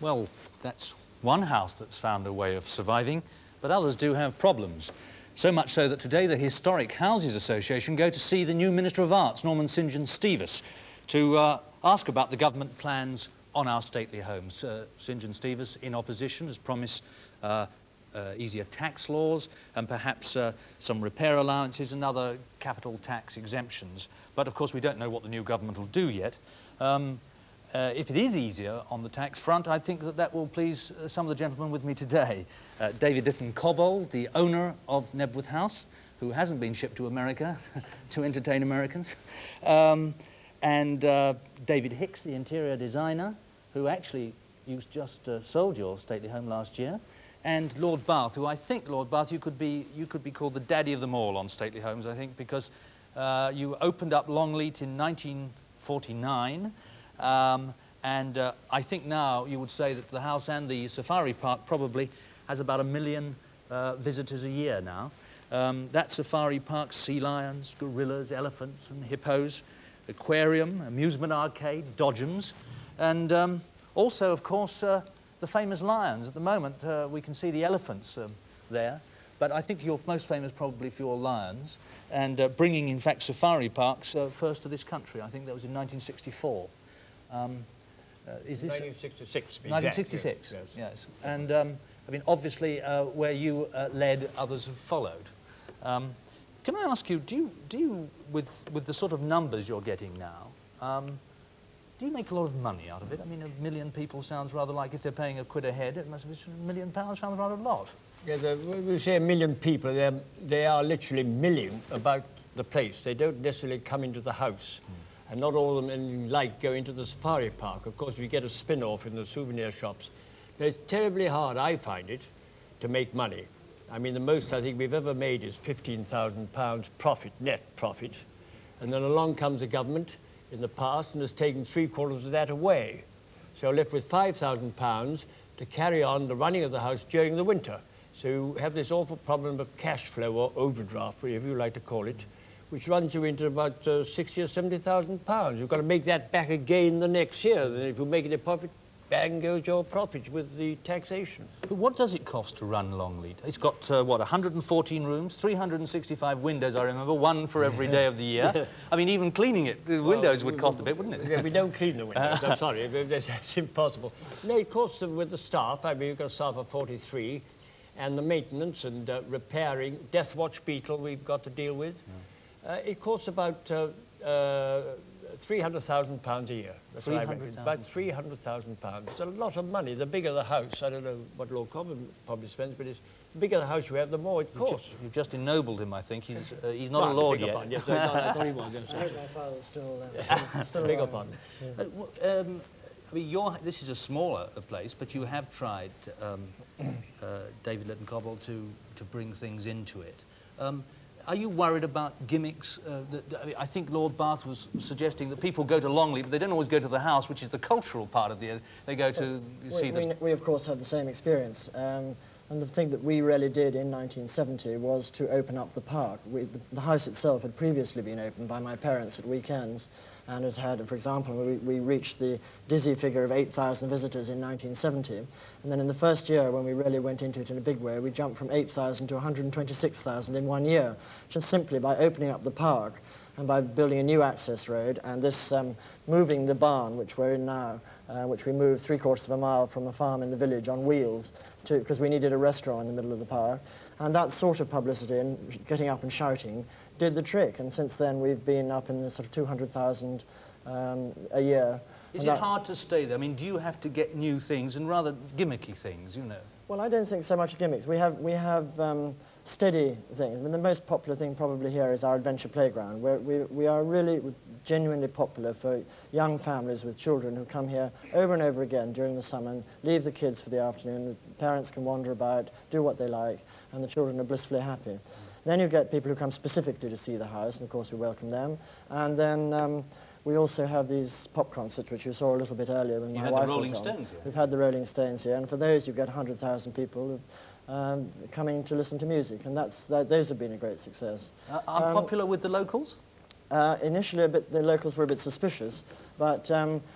Well, that's one house that's found a way of surviving, but others do have problems. So much so that today the Historic Houses Association go to see the new Minister of Arts, Norman St John Stevens, to ask about the government plans on our stately homes. St John Stevens, in opposition, has promised easier tax laws and perhaps some repair allowances and other capital tax exemptions. But of course we don't know what the new government will do yet. If it is easier on the tax front, I think that that will please some of the gentlemen with me today. David Lytton Cobbold, the owner of Knebworth House, who hasn't been shipped to America to entertain Americans. And David Hicks, the interior designer, who actually you just sold your stately home last year. And Lord Bath, who I think, Lord Bath, you could be called the daddy of them all on stately homes, I think, because you opened up Longleat in 1949. And I think now you would say that the house and the safari park probably has about 1 million visitors a year now. That safari park, sea lions, gorillas, elephants and hippos, aquarium, amusement arcade, dodgems, and also, of course, the famous lions. At the moment, we can see the elephants there, but I think you're most famous probably for your lions, and bringing, in fact, safari parks first to this country. I think that was in 1964. Is this 1966? 1966. Yes. And I mean, obviously, where you led, others have followed. Can I ask you, do you, with the sort of numbers you're getting now, do you make a lot of money out of it? I mean, 1 million people sounds rather like, if they're paying a quid a head, it must be £1 million sounds rather a lot. Yes, when we say 1 million people, they are literally million about the place. They don't necessarily come into the house. And not all of them go into the safari park. Of course, we get a spin-off in the souvenir shops. But it's terribly hard, I find it, to make money. I mean, the most I think we've ever made is £15,000 profit, net profit. And then along comes the government in the past and has taken 3/4 of that away. So you're left with £5,000 to carry on the running of the house during the winter. So you have this awful problem of cash flow, or overdraft, whatever you like to call it, which runs you into about £60,000 or £70,000. You've got to make that back again the next year. Then if you make it a profit, bang goes your profit with the taxation. But what does it cost to run Longleat? It's got, what, 114 rooms, 365 windows, I remember, one for every day of the year. I mean, even cleaning it, the windows would cost a bit, wouldn't it? Yeah, we don't clean the windows, I'm sorry, that's impossible. No, it costs with the staff. I mean, you've got a staff of 43, and the maintenance and repairing, Death Watch beetle we've got to deal with. Yeah. It costs about £300,000 a year. That's what I reckon. About £300,000. It's a lot of money. The bigger the house, I don't know what Lord Cobbold probably spends, but the bigger the house you have, the more it costs. You've just ennobled him, I think. He's not a lord yet. Yes, no, that's all he was. I hope my father's still Big upon. I mean, this is a smaller place, but you have tried, David Lytton Cobbold, to bring things into it. Are you worried about gimmicks? I think Lord Bath was suggesting that people go to Longleat, but they don't always go to the house, which is the cultural part of the... They go to see the... We, of course, had the same experience. And the thing that we really did in 1970 was to open up the park. The house itself had previously been opened by my parents at weekends, and it had, for example, we reached the dizzy figure of 8,000 visitors in 1970. And then in the first year, when we really went into it in a big way, we jumped from 8,000 to 126,000 in 1 year, just simply by opening up the park and by building a new access road, and this moving the barn, which we're in now, which we moved 3/4 of a mile from a farm in the village on wheels, because we needed a restaurant in the middle of the park. And that sort of publicity and getting up and shouting did the trick. And since then, we've been up in the sort of 200,000 a year. Is it hard to stay there? I mean, do you have to get new things and rather gimmicky things, you know? Well, I don't think so much gimmicks. We have steady things. I mean, the most popular thing probably here is our adventure playground, where we are really genuinely popular for young families with children who come here over and over again during the summer and leave the kids for the afternoon. The parents can wander about, do what they like, and the children are blissfully happy. Then you get people who come specifically to see the house, and of course we welcome them. And then we also have these pop concerts, which you saw a little bit earlier when my wife was on. You had the Rolling Stones here. We've had the Rolling Stones here, and for those you get 100,000 people coming to listen to music, and those have been a great success. Unpopular with the locals? Initially, the locals were a bit suspicious, but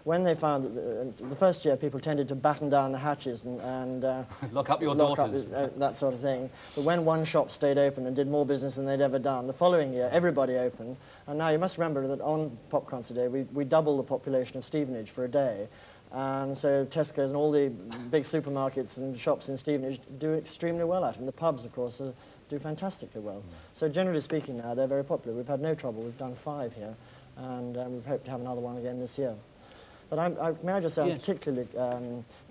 when they found that the first year people tended to batten down the hatches and lock up your daughters. That sort of thing. But when one shop stayed open and did more business than they'd ever done, the following year everybody opened. And now you must remember that on Pop Concert Day we double the population of Stevenage for a day. And so Tesco's and all the big supermarkets and shops in Stevenage do extremely well at it. And the pubs, of course, do fantastically well. So generally speaking now, they're very popular. We've had no trouble. We've done 5 here, and we hope to have another one again this year. But may I just say, I'm particularly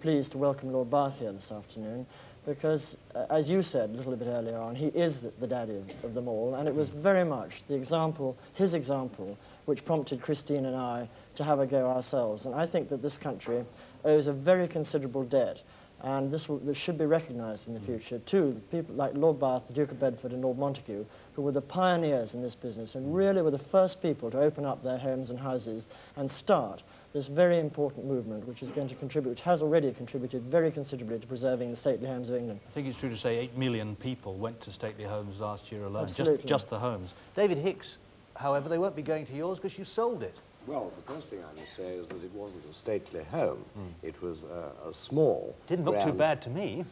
pleased to welcome Lord Bath here this afternoon, because, as you said a little bit earlier on, he is the daddy of them all, and it was very much his example, which prompted Christine and I to have a go ourselves. And I think that this country owes a very considerable debt, and this should be recognised in the future, to people like Lord Bath, the Duke of Bedford and Lord Montague, who were the pioneers in this business and really were the first people to open up their homes and houses and start this very important movement, which is going to contribute, which has already contributed very considerably to preserving the stately homes of England. I think it's true to say 8 million people went to stately homes last year alone, just the homes. David Hicks, however, they won't be going to yours because you sold it. Well, the first thing I must say is that it wasn't a stately home. It was a small... Didn't look too bad to me.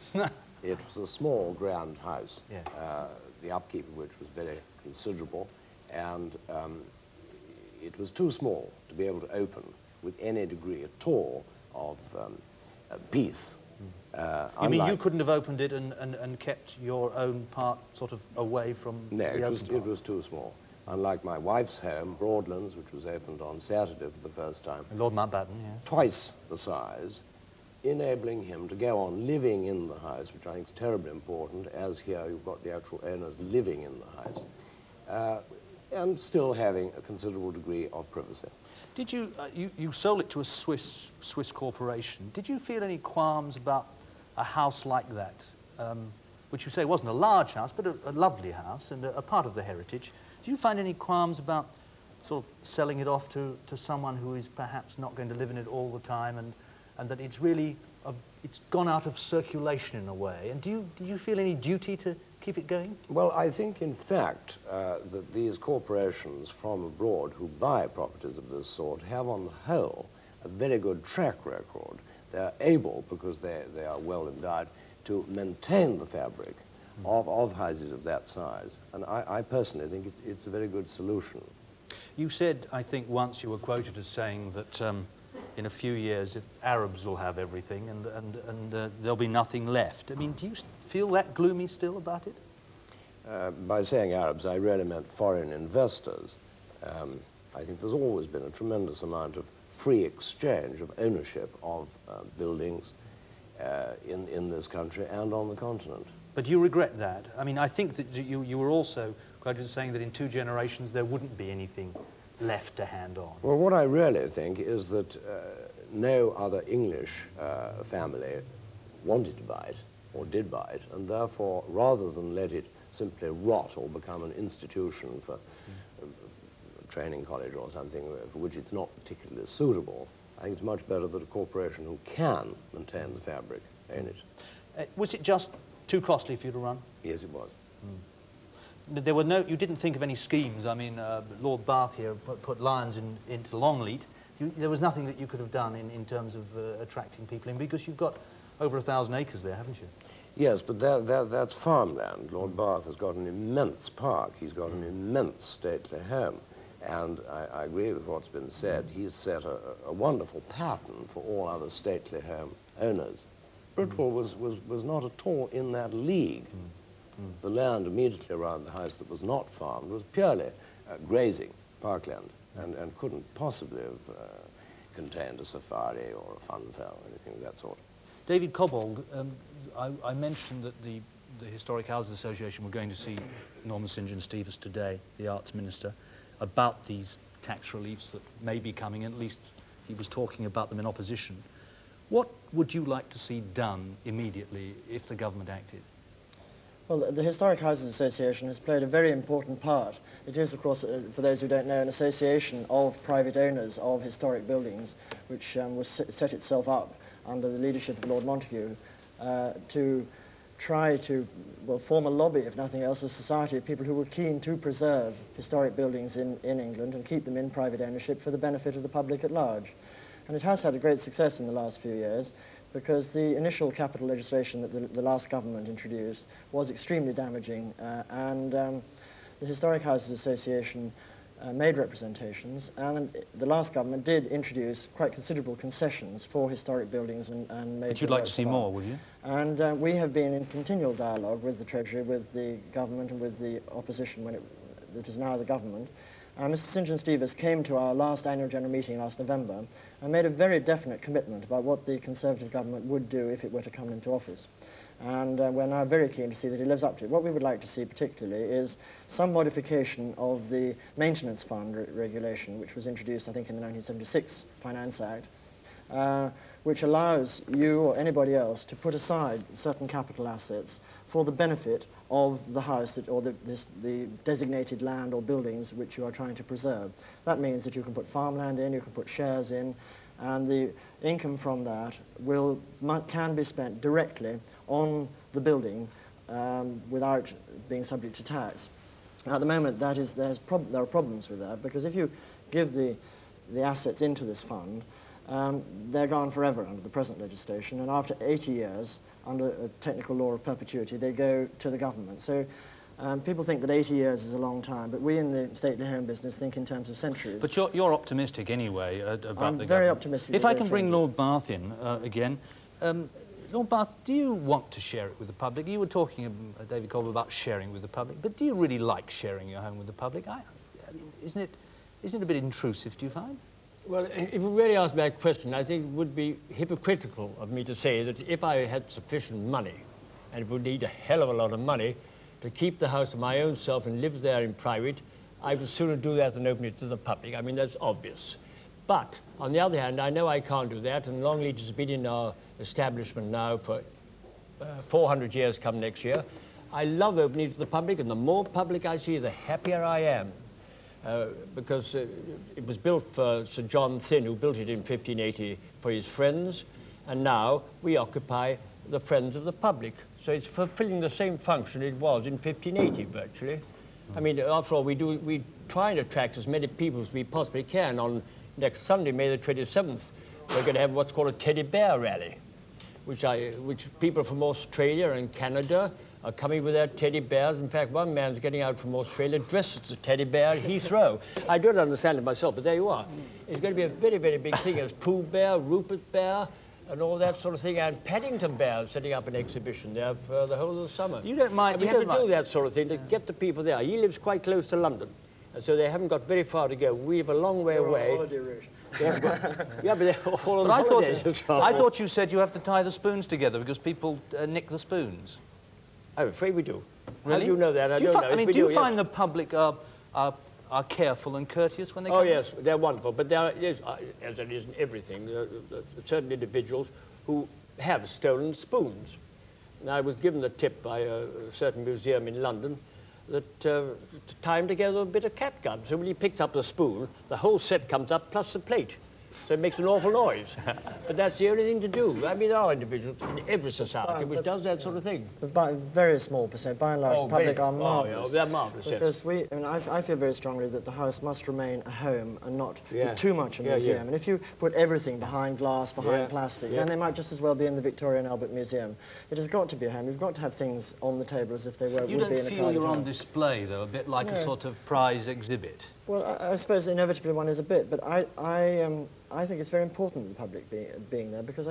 It was a small, grand house, Yeah. The upkeep of which was very considerable, and it was too small to be able to open with any degree at all of peace. You mean you couldn't have opened it and kept your own part sort of away from No, the it was too small. Unlike my wife's home, Broadlands, which was opened on Saturday for the first time. Lord Mountbatten, yeah. Twice the size, enabling him to go on living in the house, which I think is terribly important, as here you've got the actual owners living in the house, and still having a considerable degree of privacy. Did you, you sold it to a Swiss corporation. Did you feel any qualms about a house like that, which you say wasn't a large house, but a lovely house and a part of the heritage? Do you find any qualms about sort of selling it off to someone who is perhaps not going to live in it all the time, and that it's really, it's gone out of circulation in a way? And do you feel any duty to keep it going? Well, I think, in fact, that these corporations from abroad who buy properties of this sort have, on the whole, a very good track record. They're able, because they are well endowed, to maintain the fabric of houses of that size. And I personally think it's a very good solution. You said, I think once you were quoted as saying that in a few years Arabs will have everything and there'll be nothing left. I mean, do you feel that gloomy still about it? By saying Arabs, I really meant foreign investors. I think there's always been a tremendous amount of free exchange of ownership of buildings in this country and on the continent. But do you regret that? I mean, I think that you were also quoted as saying that in 2 generations there wouldn't be anything left to hand on. Well, what I really think is that no other English family wanted to buy it or did buy it, and therefore, rather than let it simply rot or become an institution for a training college or something for which it's not particularly suitable, I think it's much better that a corporation who can maintain the fabric own it. Was it just too costly for you to run? Yes, it was. There were you didn't think of any schemes. I mean, Lord Bath here put lions into Longleat. There was nothing that you could have done in terms of attracting people in, because you've got over 1,000 acres there, haven't you? Yes, but that's farmland. Lord Bath has got an immense park. He's got an immense stately home. And I agree with what's been said. He's set a wonderful pattern for all other stately home owners. Britwell was not at all in that league. The land immediately around the house that was not farmed was purely grazing parkland and couldn't possibly have contained a safari or a fun fair or anything of that sort. David Cobbold, I mentioned that the Historic Houses Association were going to see Norman St. John Stevens today, the Arts Minister, about these tax reliefs that may be coming, and at least he was talking about them in opposition. What would you like to see done immediately if the government acted? Well, the Historic Houses Association has played a very important part. It is, of course, for those who don't know, an association of private owners of historic buildings, which was set itself up under the leadership of Lord Montague to try to, well, form a lobby, if nothing else, a society of people who were keen to preserve historic buildings in England and keep them in private ownership for the benefit of the public at large. And it has had a great success in the last few years, because the initial capital legislation that the last government introduced was extremely damaging, and the Historic Houses Association made representations, and the last government did introduce quite considerable concessions for historic buildings and made. But you'd like to see more, would you? And we have been in continual dialogue with the Treasury, with the government, and with the opposition when it is now the government. Mr. St John Stevens came to our last annual general meeting last November and made a very definite commitment about what the Conservative government would do if it were to come into office. And we're now very keen to see that he lives up to it. What we would like to see particularly is some modification of the maintenance fund regulation, which was introduced, I think, in the 1976 Finance Act, which allows you or anybody else to put aside certain capital assets for the benefit of the house or the designated land or buildings which you are trying to preserve. That means that you can put farmland in, you can put shares in, and the income from that can be spent directly on the building without being subject to tax. Now, at the moment, there are problems with that, because if you give the assets into this fund, they're gone forever under the present legislation, and after 80 years, under a technical law of perpetuity, they go to the government. So people think that 80 years is a long time, but we in the stately home business think in terms of centuries. But you're optimistic anyway about the government. I'm very optimistic. If I can bring Lord Bath in again. Lord Bath, do you want to share it with the public? You were talking, David Cobbold, about sharing with the public, but do you really like sharing your home with the public? I mean, isn't it a bit intrusive, do you find? Well, if you really ask me that question, I think it would be hypocritical of me to say that if I had sufficient money, and it would need a hell of a lot of money, to keep the house to my own self and live there in private, I would sooner do that than open it to the public. I mean, that's obvious. But, on the other hand, I know I can't do that, and Longleat has been in our establishment now for 400 years come next year. I love opening it to the public, and the more public I see, the happier I am. Because it was built for Sir John Thynne, who built it in 1580 for his friends, and now we occupy the friends of the public. So it's fulfilling the same function it was in 1580, virtually. I mean, after all, we try and attract as many people as we possibly can. On next Sunday, May the 27th, we're going to have what's called a teddy bear rally, which people from Australia and Canada are coming with their teddy bears. In fact, one man's getting out from Australia dressed as a teddy bear at Heathrow. I don't understand it myself, but there you are. It's going to be a very, very big thing. There's Pooh Bear, Rupert Bear, and all that sort of thing, and Paddington Bear setting up an exhibition there for the whole of the summer. You don't mind... And we have to do that sort of thing to get the people there. He lives quite close to London, and so they haven't got very far to go. We have a long way away. Holiday route. Yeah, but they're all on holiday. I thought you said you have to tie the spoons together because people nick the spoons. I'm afraid we do. Really? How do you know that? I don't know. I mean, do you find the public are careful and courteous when they come? Oh, yes, they're wonderful. But there is, as it is in everything, certain individuals who have stolen spoons. And I was given the tip by a certain museum in London that to tie him together with a bit of catgut. So when he picks up the spoon, the whole set comes up plus the plate. So it makes an awful noise. But that's the only thing to do. I mean, there are individuals in every society which does that sort of thing. But by a very small percent, by and large, the public are marvellous. Oh, yeah, they're marvellous, because yes. I feel very strongly that the house must remain a home and not too much a museum. And if you put everything behind glass, behind plastic, then they might just as well be in the Victoria and Albert Museum. It has got to be a home. You've got to have things on the table as if they would be in a private home. You don't feel you're on display, though, a bit like a sort of prize exhibit? Well, I suppose inevitably one is a bit, but I think it's very important that the public being there, because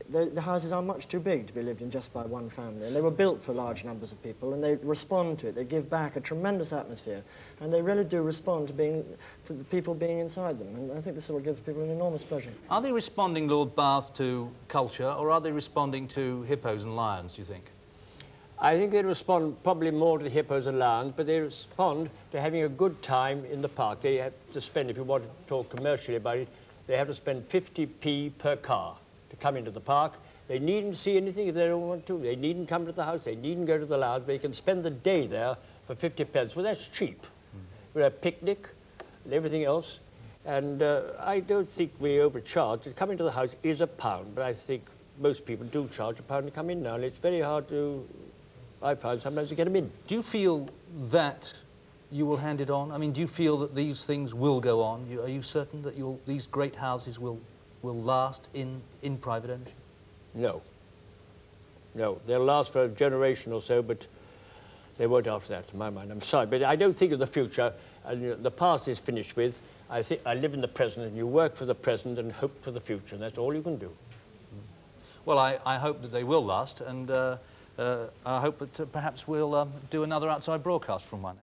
the houses are much too big to be lived in just by one family, and they were built for large numbers of people, and they respond to it. They give back a tremendous atmosphere, and they really do respond to the people being inside them, and I think this is what gives people an enormous pleasure. Are they responding, Lord Bath, to culture, or are they responding to hippos and lions, do you think? I think they respond probably more to the hippos and lions, but they respond to having a good time in the park. They have to spend, if you want to talk commercially about it, they have to spend 50p per car to come into the park. They needn't see anything if they don't want to. They needn't come to the house. They needn't go to the lounge. They can spend the day there for 50 pence. Well, that's cheap. With a picnic and everything else. And I don't think we overcharge. Coming to the house is £1, but I think most people do charge £1 to come in now, and it's very hard to, I find sometimes, to get them in. Do you feel that you will hand it on? I mean, do you feel that these things will go on? Are you certain that these great houses will last in private ownership? No. No, they'll last for a generation or so, but they won't after that, to my mind. I'm sorry, but I don't think of the future. And the past is finished with. I think I live in the present, and you work for the present and hope for the future, and that's all you can do. Well, I hope that they will last, and I hope that perhaps we'll do another outside broadcast from one.